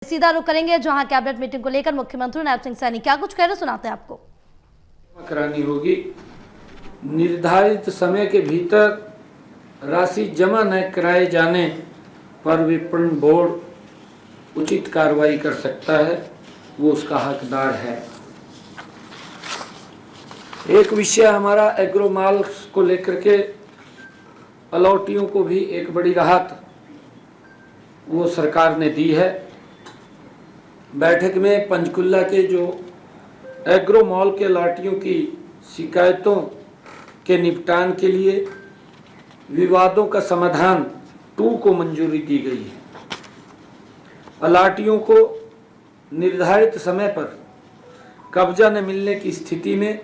सीधा रुख करेंगे जहां कैबिनेट मीटिंग को लेकर मुख्यमंत्री नायब सिंह सैनी क्या कुछ कह रहे सुनाते हैं आपको। करानी होगी, निर्धारित समय के भीतर राशि जमा न कराए जाने पर विपणन बोर्ड उचित कार्रवाई कर सकता है, वो उसका हकदार है। एक विषय हमारा एग्रो माल्स को लेकर के अलॉटियों को भी एक बड़ी राहत वो सरकार ने दी है। बैठक में पंचकुला के जो एग्रो मॉल के अलॉटियों की शिकायतों के निपटान के लिए विवादों का समाधान 2 को मंजूरी दी गई है। अलॉटियों को निर्धारित समय पर कब्जा न मिलने की स्थिति में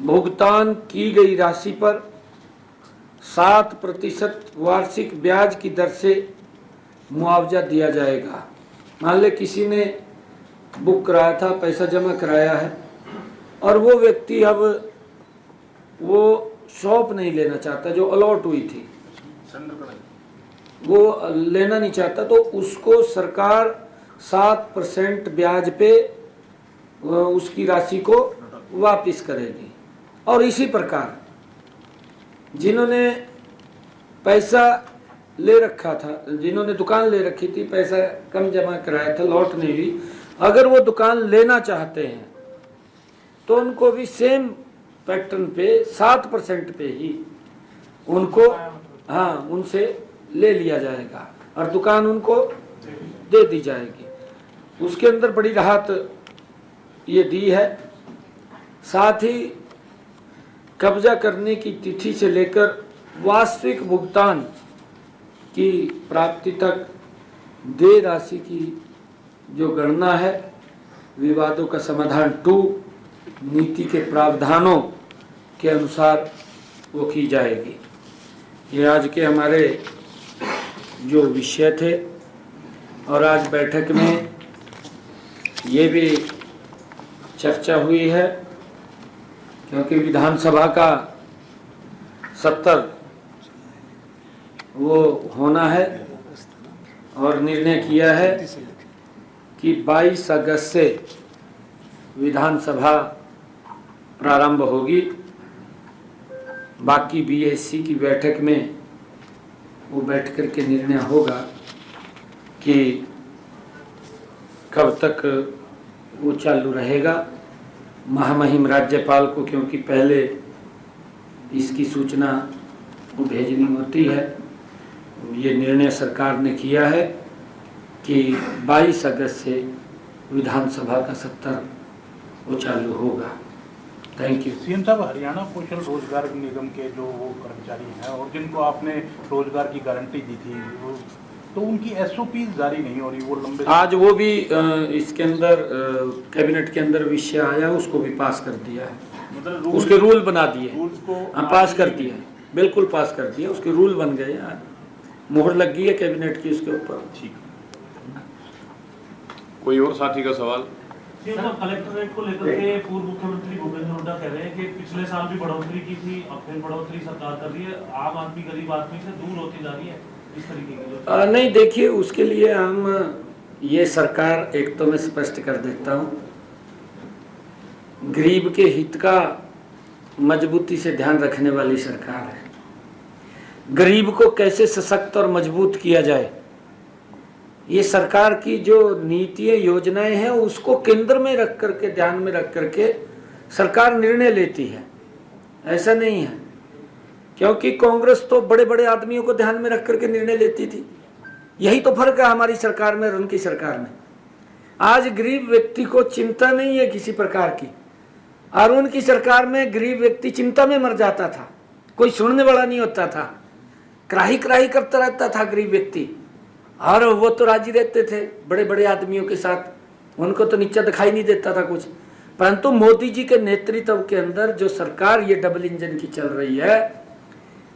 भुगतान की गई राशि पर 7% वार्षिक ब्याज की दर से मुआवजा दिया जाएगा। मान ले किसी ने बुक कराया था, पैसा जमा कराया है और वो व्यक्ति अब वो शॉप नहीं लेना चाहता, जो अलॉट हुई थी वो लेना नहीं चाहता, तो उसको सरकार 7% ब्याज पे उसकी राशि को वापस करेगी। और इसी प्रकार जिन्होंने पैसा ले रखा था, जिन्होंने दुकान ले रखी थी, पैसा कम जमा कराया था, लौट नहीं हुई, अगर वो दुकान लेना चाहते हैं तो उनको भी सेम पैटर्न पे 7% पे ही उनको उनसे ले लिया जाएगा और दुकान उनको दे दी जाएगी। उसके अंदर बड़ी राहत ये दी है। साथ ही कब्जा करने की तिथि से लेकर वास्तविक भुगतान की प्राप्ति तक देय राशि की जो गणना है, विवादों का समाधान 2 नीति के प्रावधानों के अनुसार वो की जाएगी। ये आज के हमारे जो विषय थे और आज बैठक में ये भी चर्चा हुई है, क्योंकि विधानसभा का 70 वो होना है और निर्णय किया है कि 22 अगस्त से विधानसभा प्रारंभ होगी। बाकी बीएससी की बैठक में वो बैठ कर के निर्णय होगा कि कब तक वो चालू रहेगा। महामहिम राज्यपाल को क्योंकि पहले इसकी सूचना वो भेजनी होती है, ये निर्णय सरकार ने किया है कि 22 अगस्त से विधानसभा का सत्र वो चालू होगा। Thank you. सीएम साहब, हरियाणा कौशल रोजगार निगम के जो वो कर्मचारी हैं और जिनको आपने रोजगार की गारंटी दी थी, तो उनकी एसओपी जारी नहीं हो रही, वो लंबे आज वो भी इसके अंदर कैबिनेट के अंदर विषय आया, उसको भी पास कर दिया है। मतलब उसके रूल बना दिए, पास कर दिया, बिल्कुल पास कर दिया, उसके रूल बन गए यार, मोहर लग गई है कैबिनेट की उसके ऊपर। ठीक। कोई और साथी का सवाल? कलेक्टरेट को लेकर के पूर्व मुख्यमंत्री भूपेंद्र हुड्डा कह रहे हैं कि पिछले साल भी बढ़ोतरी की थी, अब फिर बढ़ोतरी सरकार कर रही है, आम आदमी गरीब आदमी से दूर होती जा रही है, इस तरीके की नहीं, देखिए उसके लिए हम ये सरकार, एक तो मैं स्पष्ट कर देता हूँ, गरीब के हित का मजबूती से ध्यान रखने वाली सरकार है। गरीब को कैसे सशक्त और मजबूत किया जाए, ये सरकार की जो नीतियां योजनाएं हैं उसको केंद्र में रख करके, ध्यान में रख करके सरकार निर्णय लेती है। ऐसा नहीं है, क्योंकि कांग्रेस तो बड़े बड़े आदमियों को ध्यान में रख करके निर्णय लेती थी। यही तो फर्क है हमारी सरकार में और उनकी सरकार में। आज गरीब व्यक्ति को चिंता नहीं है किसी प्रकार की, और उनकी सरकार में गरीब व्यक्ति चिंता में मर जाता था, कोई सुनने वाला नहीं होता था, कराही कराही करता रहता था गरीब व्यक्ति, और वो तो राजी रहते थे बड़े बड़े आदमियों के साथ, उनको तो नीचा दिखाई नहीं देता था कुछ। परंतु मोदी जी के नेतृत्व के अंदर जो सरकार ये डबल इंजन की चल रही है,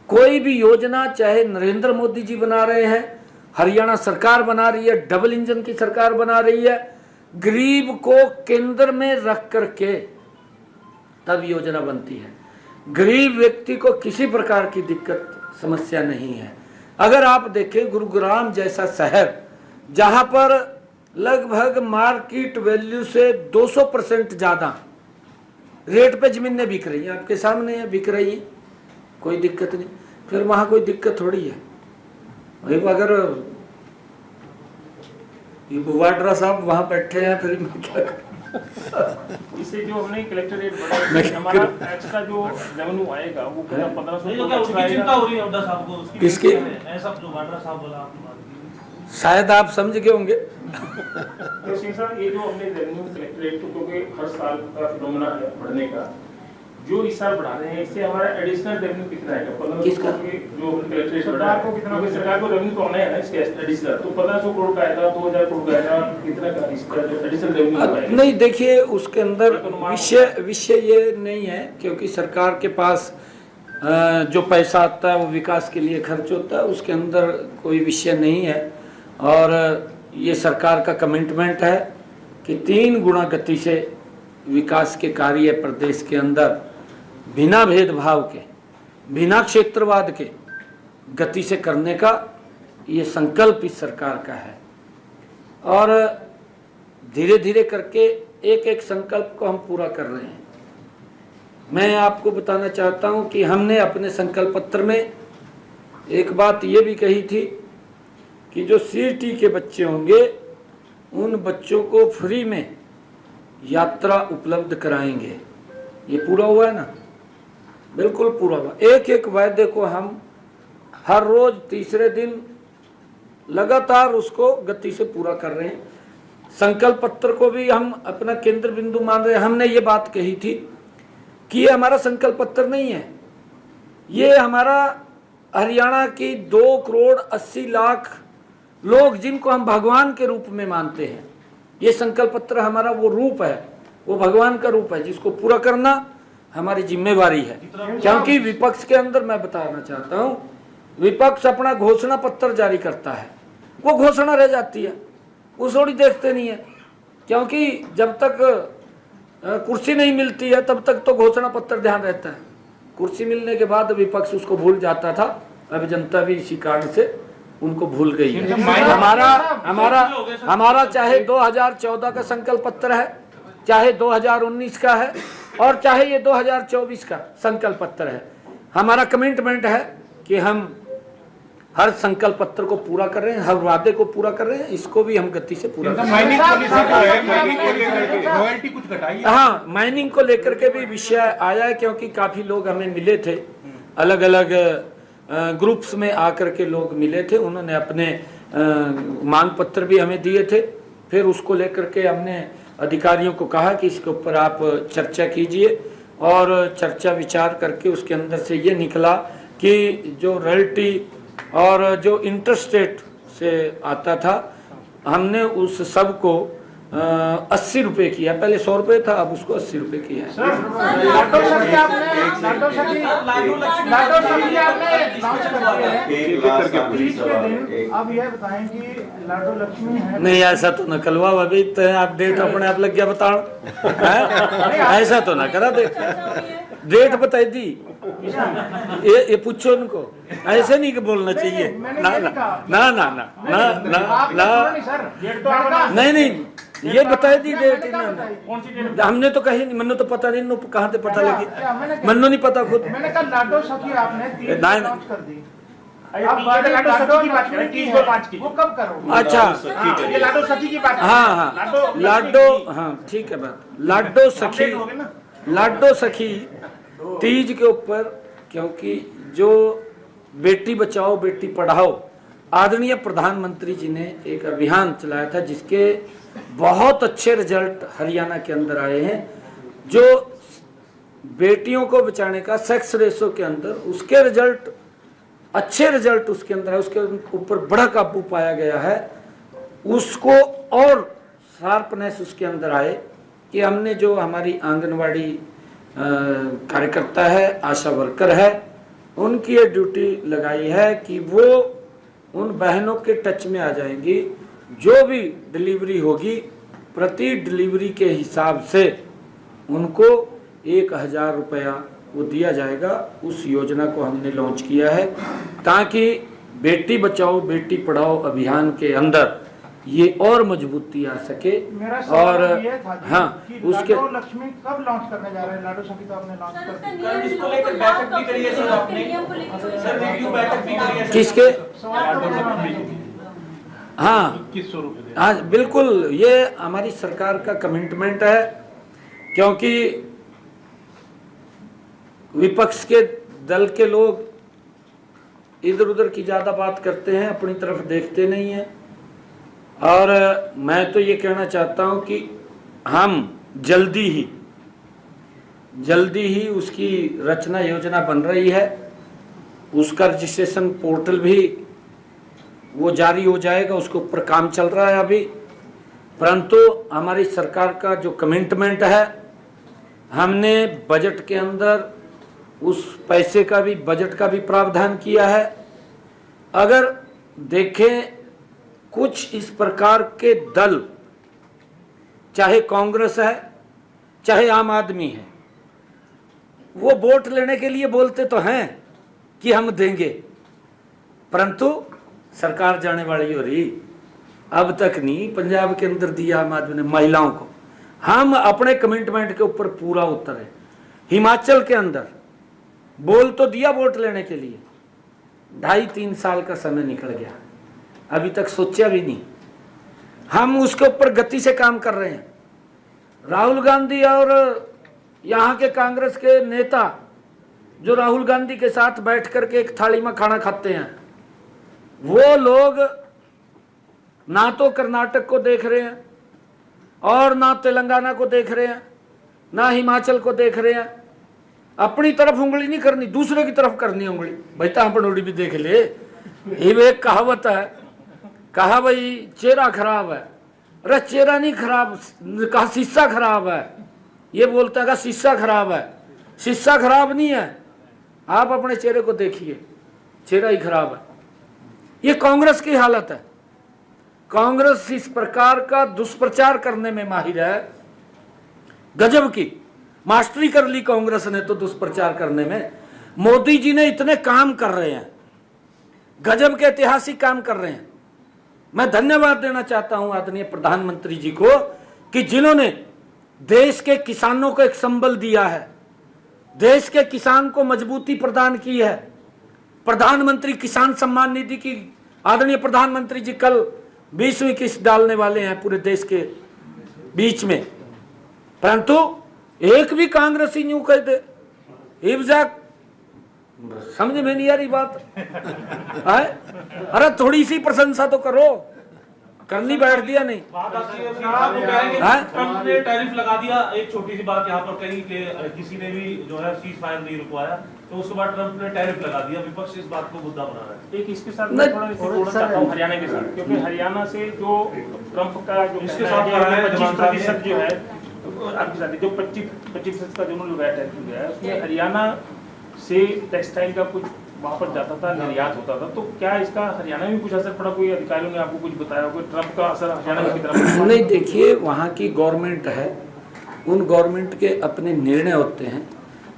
कोई भी योजना चाहे नरेंद्र मोदी जी बना रहे हैं, हरियाणा सरकार बना रही है, डबल इंजन की सरकार बना रही है, गरीब को केंद्र में रख करके तब योजना बनती है। गरीब व्यक्ति को किसी प्रकार की दिक्कत समस्या नहीं है। अगर आप देखें गुरुग्राम जैसा शहर, जहां पर लगभग मार्केट वैल्यू से 200% ज़्यादा रेट पे ज़मीनें बिक रही हैं, आपके सामने है, बिक रही हैं, कोई दिक्कत नहीं। फिर वहाँ कोई दिक्कत थोड़ी है। वही अगर ये वाड्रा साहब वहाँ बैठे हैं, फिर मैं क्या करूं? इससे जो हमने कलेक्टरेट बनाया, हमारा एक्स्ट्रा जो रेवेन्यू आएगा वो पूरा 1500 नहीं, तो क्या उसकी चिंता हो रही है हुड्डा साहब को? उसकी किसकी? ऐसा जो वाड्रा साहब बोला आपने बात की, शायद आप समझ गए होंगे। तो सिंह साहब ये जो हमने रेवेन्यू कलेक्टरेट को, क्योंकि हर साल का फिनोमेना है बढ़ने का, जो इस साल बढ़ा रहे हैं इससे हमारा एडिशनल रेवेन्यू कितना आएगा? 1500 किसका? करोड़ जो कलेक्टरेट बढ़ा है, क्योंकि सरकार को रेवेन्यू तो आना है ना इसके एडिशनल, तो 1500 करोड़ का आएगा, 2000 करोड़ का आएगा, कितना का इसका जो एडिशनल रेवेन्यू आएगा? नहीं, देखिए उसके अंदर विषय ये नहीं है, क्योंकि सरकार के पास जो पैसा आता है वो विकास के लिए खर्च होता है, उसके अंदर कोई विषय नहीं है। और ये सरकार का कमिटमेंट है कि 3 गुना गति से विकास के कार्य प्रदेश के अंदर बिना भेदभाव के, बिना क्षेत्रवाद के गति से करने का ये संकल्प इस सरकार का है। और धीरे धीरे करके एक एक संकल्प को हम पूरा कर रहे हैं। मैं आपको बताना चाहता हूं कि हमने अपने संकल्प पत्र में एक बात ये भी कही थी कि जो सीटी के बच्चे होंगे उन बच्चों को फ्री में यात्रा उपलब्ध कराएंगे। ये पूरा हुआ है ना? बिल्कुल पूरा हुआ। एक एक वायदे को हम हर रोज तीसरे दिन लगातार उसको गति से पूरा कर रहे हैं। संकल्प पत्र को भी हम अपना केंद्र बिंदु मान रहे हैं। हमने ये बात कही थी कि ये हमारा संकल्प पत्र नहीं है, ये हमारा हरियाणा की 2 करोड़ 80 लाख लोग जिनको हम भगवान के रूप में मानते हैं, ये संकल्प पत्र हमारा वो रूप है, वो भगवान का रूप है जिसको पूरा करना हमारी जिम्मेवारी है। क्योंकि विपक्ष के अंदर मैं बताना चाहता हूं, विपक्ष अपना घोषणा पत्र जारी करता है, वो घोषणा रह जाती है, वो थोड़ी देखते नहीं है। क्योंकि जब तक कुर्सी नहीं मिलती है तब तक तो घोषणा पत्र ध्यान रहता है, कुर्सी मिलने के बाद विपक्ष उसको भूल जाता था। अब जनता भी इसी कारण से उनको भूल गई है। हमारा चाहे 2014 का संकल्प पत्र है, चाहे 2019 का है, और चाहे ये 2024 का संकल्प पत्र है, हमारा कमिटमेंट है कि हम हर संकल्प पत्र को पूरा कर रहे हैं, हर वादे को पूरा कर रहे हैं, इसको भी हम गति से पूरा कर रहे हैं। हाँ, माइनिंग को लेकर के भी विषय आया है, क्योंकि काफी लोग हमें मिले थे, अलग अलग ग्रुप्स में आकर के लोग मिले थे, उन्होंने अपने मांग पत्र भी हमें दिए थे। फिर उसको लेकर के हमने अधिकारियों को कहा कि इसके ऊपर आप चर्चा कीजिए, और चर्चा विचार करके उसके अंदर से ये निकला कि जो रॉयल्टी और जो इंटरस्टेट से आता था, हमने उस सब को 80 रुपए किया। पहले 100 रुपए था, अब उसको 80 रुपए किया है। अब यह बताएं कि लाडो लक्ष्मी है। नहीं, ऐसा तो न कलवा अभी तो आप डेट अपने आप लग गया बताओ, ऐसा तो ना करा, डेट बताई दी। ये पूछो उनको, ऐसे नहीं बोलना चाहिए। ना ना ना ना ना ना ना, नहीं, ये बताई दी डेट इन्होंने, हमने तो कही नहीं, मन्नू तो पता नहीं, कहाँ से पता लगी, मन्नू नहीं पता खुद। मैंने कहा लाडो सखी आपने 3 लॉन्च कर दी, वो कब करोगे? अच्छा, ये लाडो सखी की बात। हाँ, लाडो, हाँ ठीक है बात, लाडो सखी तीज के ऊपर, क्योंकि जो बेटी बचाओ बेटी पढ़ाओ, आदरणीय प्रधानमंत्री जी ने एक अभियान चलाया था जिसके बहुत अच्छे रिजल्ट हरियाणा के अंदर आए हैं। जो बेटियों को बचाने का सेक्स रेशो के अंदर उसके रिजल्ट, अच्छे रिजल्ट उसके अंदर है, उसके ऊपर बड़ा काबू पाया गया है। उसको और शार्पनेस उसके अंदर आए कि हमने जो हमारी आंगनवाड़ी कार्यकर्ता है, आशा वर्कर है, उनकी ये ड्यूटी लगाई है कि वो उन बहनों के टच में आ जाएंगी। जो भी डिलीवरी होगी प्रति डिलीवरी के हिसाब से उनको 1000 रुपया वो दिया जाएगा। उस योजना को हमने लॉन्च किया है ताकि बेटी बचाओ बेटी पढ़ाओ अभियान के अंदर ये और मजबूती आ सके। मेरा और सवाल ये था हाँ कि उसके लाडो लक्ष्मी कब लॉन्च करने जा रहे हैं? लाडो सखी तो आपने लॉन्च कर दी। कल इसको लेकर बैठक भी करी है सर आपने, सर रिव्यू बैठक भी करी है सर। किसके? सवाल तो हाँ 2100 रुपये हाँ बिल्कुल, ये हमारी सरकार का कमिटमेंट है, क्योंकि विपक्ष के दल के लोग इधर उधर की ज़्यादा बात करते हैं, अपनी तरफ देखते नहीं हैं। और मैं तो ये कहना चाहता हूँ कि हम जल्दी ही उसकी रचना योजना बन रही है, उसका रजिस्ट्रेशन पोर्टल भी वो जारी हो जाएगा, उसके ऊपर काम चल रहा है अभी। परंतु हमारी सरकार का जो कमिटमेंट है, हमने बजट के अंदर उस पैसे का भी, बजट का भी प्रावधान किया है। अगर देखें कुछ इस प्रकार के दल, चाहे कांग्रेस है चाहे आम आदमी है, वो वोट लेने के लिए बोलते तो हैं कि हम देंगे, परंतु सरकार जाने वाली हो रही। अब तक नहीं पंजाब के अंदर दिया आम आदमी ने महिलाओं को। हम अपने कमिटमेंट के ऊपर पूरा उतरे। हिमाचल के अंदर बोल तो दिया वोट लेने के लिए, 2.5-3 साल का समय निकल गया, अभी तक सोचा भी नहीं। हम उसके ऊपर गति से काम कर रहे हैं। राहुल गांधी और यहाँ के कांग्रेस के नेता जो राहुल गांधी के साथ बैठ करके एक थाली में खाना खाते हैं, वो लोग ना तो कर्नाटक को देख रहे हैं और ना तेलंगाना को देख रहे हैं, ना हिमाचल को देख रहे हैं। अपनी तरफ उंगली नहीं करनी, दूसरे की तरफ करनी उंगली। भाई तांपड़ोड़ी भी देख ले, ये एक कहावत है, कहा भाई चेहरा खराब है, अरे चेहरा नहीं खराब, कहा शीशा खराब है। ये बोलता है शीशा खराब है, शीशा खराब नहीं है, आप अपने चेहरे को देखिए, चेहरा ही खराब है। ये कांग्रेस की हालत है। कांग्रेस इस प्रकार का दुष्प्रचार करने में माहिर है, गजब की मास्टरी कर ली कांग्रेस ने तो दुष्प्रचार करने में। मोदी जी ने इतने काम कर रहे हैं, गजब के ऐतिहासिक काम कर रहे हैं। मैं धन्यवाद देना चाहता हूं आदरणीय प्रधानमंत्री जी को कि जिन्होंने देश के किसानों को एक संबल दिया है, देश के किसान को मजबूती प्रदान की है। प्रधानमंत्री किसान सम्मान निधि की आदरणीय प्रधानमंत्री जी कल 20वीं किस्त डालने वाले हैं पूरे देश के बीच में, परंतु एक भी कांग्रेसी न्यू कह दे इब्जाक, समझ में नहीं आ रही बात है। अरे थोड़ी सी प्रशंसा तो करो, करनी बैठ दिया नहीं। बात आती है कि आप कह रहे हैं कि ट्रंप ने टैरिफ लगा दिया। एक छोटी सी बात यहाँ पर कही कि किसी ने भी जो है सीज फायर नहीं रुकवाया, तो उसके बाद ट्रंप ने टैरिफ लगा दिया। विपक्ष इस बात को मुद्दा बना रहा है। एक इसके साथ मैं थोड़ा जोड़ना चाहता हूँ हरियाणा के साथ, क्योंकि हरियाणा से जो ट्रंप का जो इसके साथ 25% जो है आपके साथ जो 25% का जो वैट है है, उसमें हरियाणा से टेक्सटाइल का कुछ वहाँ पर जाता था, निर्यात होता था। तो क्या इसका हरियाणा में कुछ असर पड़ा? कोई अधिकारियों ने आपको कुछ बताया, कोई ट्रंप का असर हरियाणा की तरफ? नहीं, देखिए वहाँ की गवर्नमेंट है, उन गवर्नमेंट के अपने निर्णय होते हैं।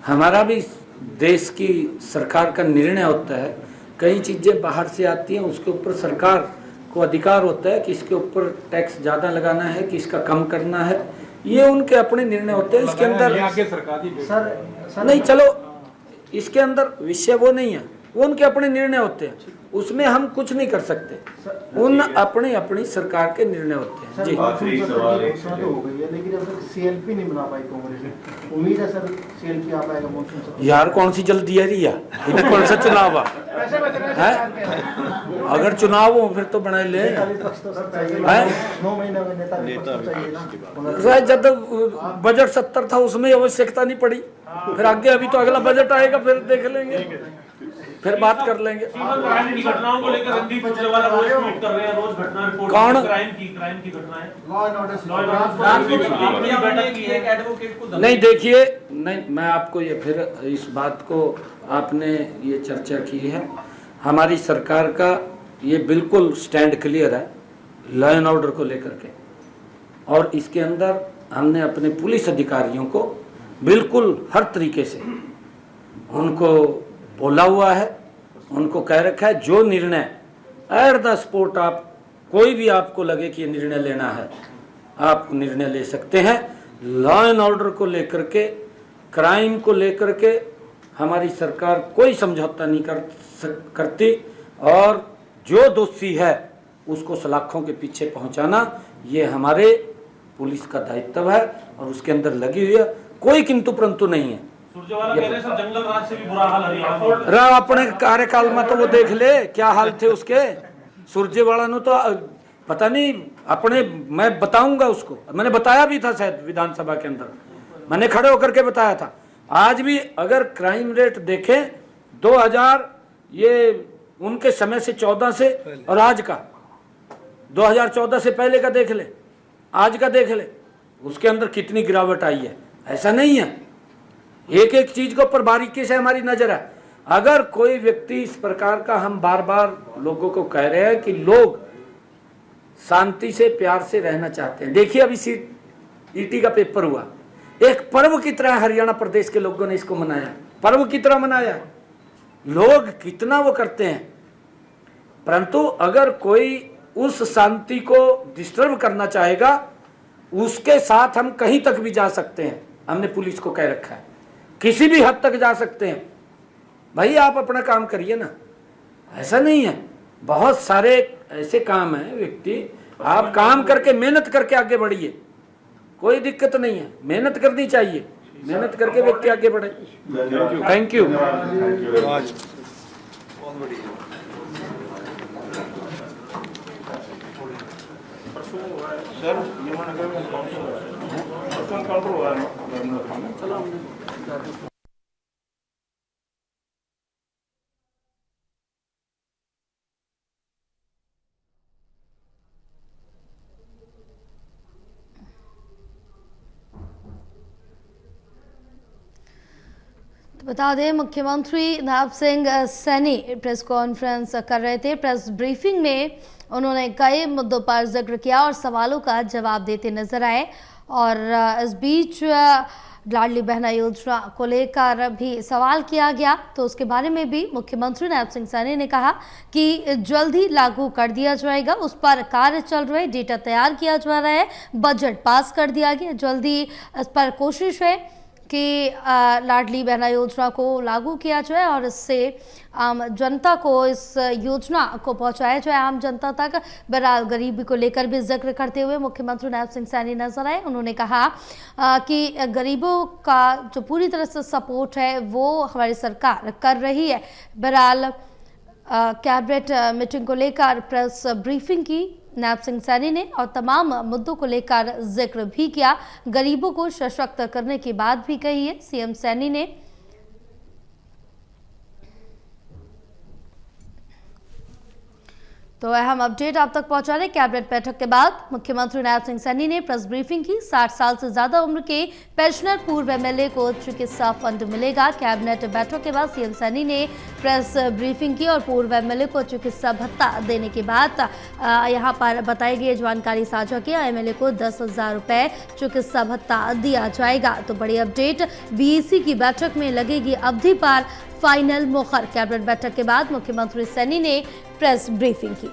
हमारा भी देश की सरकार का निर्णय होता है। कई चीज़ें बाहर से आती हैं, उसके ऊपर सरकार को अधिकार होता है कि इसके ऊपर टैक्स ज़्यादा लगाना है कि इसका कम करना है। ये उनके अपने निर्णय होते हैं। इसके अंदर सर नहीं, चलो इसके अंदर विषय वो नहीं है, वो उनके अपने निर्णय होते हैं, उसमें हम कुछ नहीं कर सकते। उन अपनी अपनी सरकार के निर्णय होते हैं। जी आखिरी सवाल तो हो गई है, लेकिन अब तक सीएलपी नहीं बना पाई कांग्रेस। उम्मीद है सर सीएलपी आ पाएगा मॉनसून से? यार कौन सी जल्दी है रिया, कौन सा चुनाव पैसे बच रहे है? हैं। अगर चुनाव हो फिर तो बना ले। नेता विपक्ष तो सब चाहिए, हैं? 9 महीने में नेता विपक्ष तो चाहिए ना। जब बजट 70 था उसमें आवश्यकता नहीं पड़ी, फिर आगे अभी तो अगला बजट आएगा, फिर देख लेंगे, फिर बात कर लेंगे। क्राइम की घटनाओं को लेकर रणदीप सुरजेवाला रोज ट्वीट कर रहे हैं, रोज घटना रिपोर्ट। कौन? क्राइम की घटनाएं, लॉ एंड ऑर्डर आपने बैठक की है, एक एडवोकेट को नहीं देखिए, नहीं मैं आपको ये फिर इस बात को आपने ये चर्चा की है, हमारी सरकार का ये बिल्कुल स्टैंड क्लियर है लॉ एंड ऑर्डर को लेकर के। और इसके अंदर हमने अपने पुलिस अधिकारियों को बिल्कुल हर तरीके से उनको बोला हुआ है, उनको कह रखा है जो निर्णय एट द स्पॉट आप कोई भी आपको लगे कि ये निर्णय लेना है, आप निर्णय ले सकते हैं। लॉ एंड ऑर्डर को लेकर के, क्राइम को लेकर के हमारी सरकार कोई समझौता नहीं करती, और जो दोषी है उसको सलाखों के पीछे पहुंचाना ये हमारे पुलिस का दायित्व है, और उसके अंदर लगी हुई है, कोई किंतु परंतु नहीं है। सुरजेवाला कह रहे हैं सर जंगल राज से भी बुरा हाल हरियाणा में। अपने कार्यकाल में तो वो देख ले क्या हाल थे उसके। सुरजेवाला ने तो पता नहीं अपने, मैं बताऊंगा उसको, मैंने बताया भी था शायद विधानसभा के अंदर, मैंने खड़े होकर के बताया था। आज भी अगर क्राइम रेट देखें 2000 ये उनके समय से 14 से और आज का 2014 से पहले का देख ले, आज का देख ले, उसके अंदर कितनी गिरावट आई है। ऐसा नहीं है, एक एक चीज को पर बारीकी से हमारी नजर है। अगर कोई व्यक्ति इस प्रकार का, हम बार बार लोगों को कह रहे हैं कि लोग शांति से प्यार से रहना चाहते हैं। देखिए अभी ईटी का पेपर हुआ, एक पर्व की तरह हरियाणा प्रदेश के लोगों ने इसको मनाया, पर्व की तरह मनाया। लोग कितना वो करते हैं, परंतु अगर कोई उस शांति को डिस्टर्ब करना चाहेगा, उसके साथ हम कहीं तक भी जा सकते हैं। हमने पुलिस को कह रखा है किसी भी हद तक जा सकते हैं। भाई आप अपना काम करिए ना, ऐसा नहीं है। बहुत सारे ऐसे काम हैं, व्यक्ति आप काम करके मेहनत करके आगे बढ़िए, कोई दिक्कत नहीं है। मेहनत करनी चाहिए, मेहनत करके व्यक्ति आगे बढ़े। Thank you. सर यमुनानगर में काउंटर हुआ है। बता दें मुख्यमंत्री नायब सिंह सैनी प्रेस कॉन्फ्रेंस कर रहे थे। प्रेस ब्रीफिंग में उन्होंने कई मुद्दों पर जिक्र किया और सवालों का जवाब देते नजर आए। और इस बीच लाडली बहना योजना को लेकर भी सवाल किया गया, तो उसके बारे में भी मुख्यमंत्री नायब सिंह सैनी ने कहा कि जल्द ही लागू कर दिया जाएगा, उस पर कार्य चल रहे, डेटा तैयार किया जा रहा है, बजट पास कर दिया गया, जल्द ही इस पर कोशिश है कि लाडली बहना योजना को लागू किया जाए और इससे आम जनता को इस योजना को पहुंचाया जाए आम जनता तक। बहरहाल गरीबी को लेकर भी जिक्र करते हुए मुख्यमंत्री नायब सिंह सैनी नजर आए। उन्होंने कहा कि गरीबों का जो पूरी तरह से सपोर्ट है वो हमारी सरकार कर रही है। बहरहाल कैबिनेट मीटिंग को लेकर प्रेस ब्रीफिंग की नायब सिंह सैनी ने और तमाम मुद्दों को लेकर जिक्र भी किया। गरीबों को सशक्त करने की बात भी कही है सीएम सैनी ने। तो अहम अपडेट आप तक पहुंचा रहे। कैबिनेट बैठक के बाद मुख्यमंत्री नायब सिंह सैनी ने प्रेस ब्रीफिंग की। 60 साल से ज्यादा उम्र के पेंशनर पूर्व एमएलए को चिकित्सा फंड मिलेगा। कैबिनेट बैठक के बाद सीएम सैनी ने प्रेस ब्रीफिंग की और पूर्व एमएलए को चिकित्सा भत्ता देने के बाद यहां पर बताई गई जानकारी साझा की। एमएलए को 10,000 रुपए चिकित्सा भत्ता दिया जाएगा। तो बड़ी अपडेट, बीईसी की बैठक में लगेगी अवधि पर फाइनल मुहर। कैबिनेट बैठक के बाद मुख्यमंत्री सैनी ने प्रेस ब्रीफिंग की।